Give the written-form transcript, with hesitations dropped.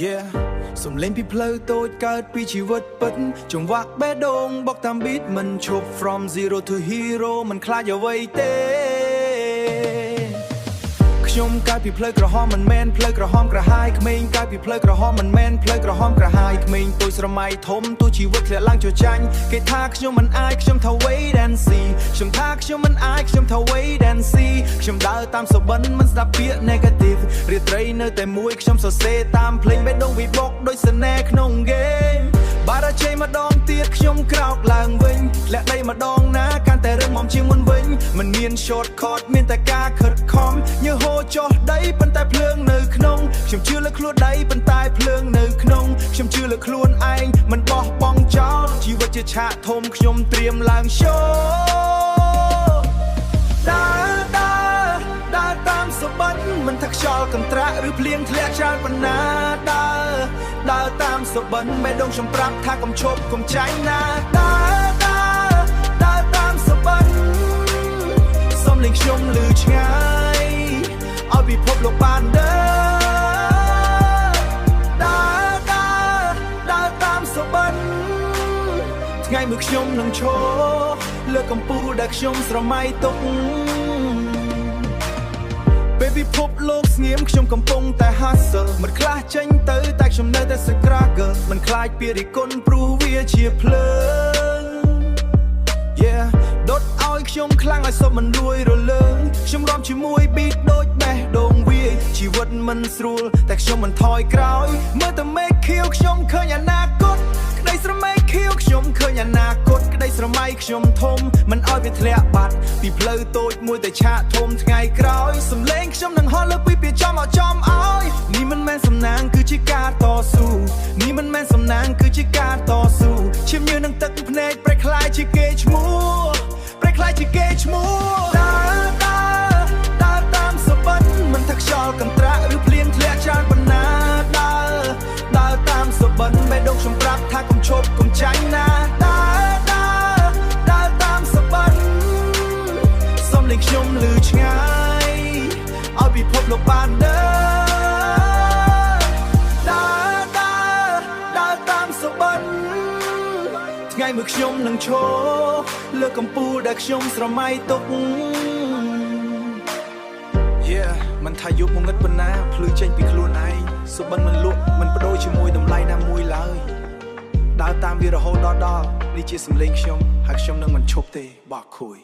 Yeah សំលេងពីផ្លូវតូចកើតពីជីវិតពិតចង្វាក់បេះដូងបកតាម beat មិនឈប់ from zero to hero មិនខ្លាចអ្វីទេខ្ញុំកើតពីផ្លូវក្រហមមិនមែនផ្លូវក្រហមក្រហាយក្មេងកើតពីផ្លូវក្រហមមិនមែនផ្លូវក្រហមក្រហាយក្មេងទូចស្រមៃធំទូជីវិតធ្លាក់ឡើងចរចាញ់គេថាខ្ញុំមិនអាចខ្ញុំថា wait and see ខ្ញុំថាខ្ញុំមិនអាចខ្ញុំថា wait and see ខ្ញុំដើរតាមសុបិនមិនស្ដាប់ពាក្យ negative រាត្រីនៅតែមួយខ្ញុំសរសេរតាមភ្លេងបេះដូងវិបុកដូចស្នេហ៍ក្នុង game បារជ័យម្ដងទៀតខ្ញុំក្រោកឡើងវិញលាក់ដីម្ដងណាកាន់តែរឹងមាំជាងមុនវិញមិនមាន short cut មានតែការខិតខំញើសហូរចុះដីប៉ុន្តែភ្លើងនៅក្នុងខ្ញុំជឿលើខ្លួនដីប៉ុន្តែភ្លើងនៅក្នុងខ្ញុំជឿលើខ្លួនឯងមិនបោះបង់ចោលជីវិតជាឆាកធំខ្ញុំត្រៀមឡើង show ដើរតាមសុបិនមិនថាខ្យល់កន្ត្រាក់ឬភ្លៀងធ្លាក់ច្រើនប៉ុណ្ណាដើរតាមសុបិនបេះដូងខ្ញុំប្រាប់ថាកុំឈប់កុំចាញ់ណាដើរតាមសុបិនសំលេងខ្ញុំឮឆ្ងាយឲ្យពិភពលោកបានដើរតាមសុបិនថ្ងៃមួយខ្ញុំនឹងឈរលើកំពូលដែលខ្ញុំស្រមៃទុកពេលពិភពលោកស្ងៀមខ្ញុំកំពុងតែ hustle មិនខ្លះចេញទៅតែខ្ញុំនៅតែ struggle មិនខ្លាចពីរិះគន់ព្រោះវាជាភ្លើង Yeah ដុតឲ្យខ្ញុំខ្លាំងឲ្យសពមិនលួយរលើងខ្ញុំរាំជាមួយ beat ដូចបេះដូងវាជីវិតមិនស្រួលតែខ្ញុំមិនថយក្រោយមើលតែមេឃខៀវខ្ញុំឃើញអនាគតក្តីស្រមៃខៀវខ្ញុំឃើញអនាគតក្តីស្រមៃខ្ញុំធំមិនឲ្យវាធ្លាក់បាត់ពីផ្លូវតូចមួយតែឆាកធំថ្ងៃក្រោយសំឡេងខ្ញុំនឹងហោះលើពីពីចំឲ្យនេះមិនមែនសំណាងគឺជាការតស៊ូនេះមិនមែនសំណាងគឺជាការតស៊ូឈាមញើសនឹងទឹកភ្នែកប្រែคล้ายជាគេឈ្មោះប្រែคล้ายជាគេឈ្មោះដើរតាមសុបិនមិនថាខ្យល់កន្ត្រាក់ឬភ្លៀងធ្លាក់ច្រើនប៉ុណ្ណាដើរតាមសុបិនបេះដូងខ្ញុំប្រាប់ថាកុំឈប់កុំចាញ់ណាដើរតាមសុបិនសំលេងខ្ញុំឮឆ្ងាយឲ្យពិភពលោកបានដើរតាមសុបិនថ្ងៃមួយខ្ញុំនឹងឈរលើកំពូលដែលខ្ញុំស្រមៃទុក Yeah មិនថាយប់ងងឹតប៉ុណ្ណាភ្លឺចេញពីខ្លួនឯងសុបិនមិនលក់មិនបដូរជាមួយតម្លៃណាមួយឡើយដើរតាមវារហូតដល់នេះជាសម្លេងខ្ញុំហើយខ្ញុំនឹងមិនឈប់ទេបោះខួយ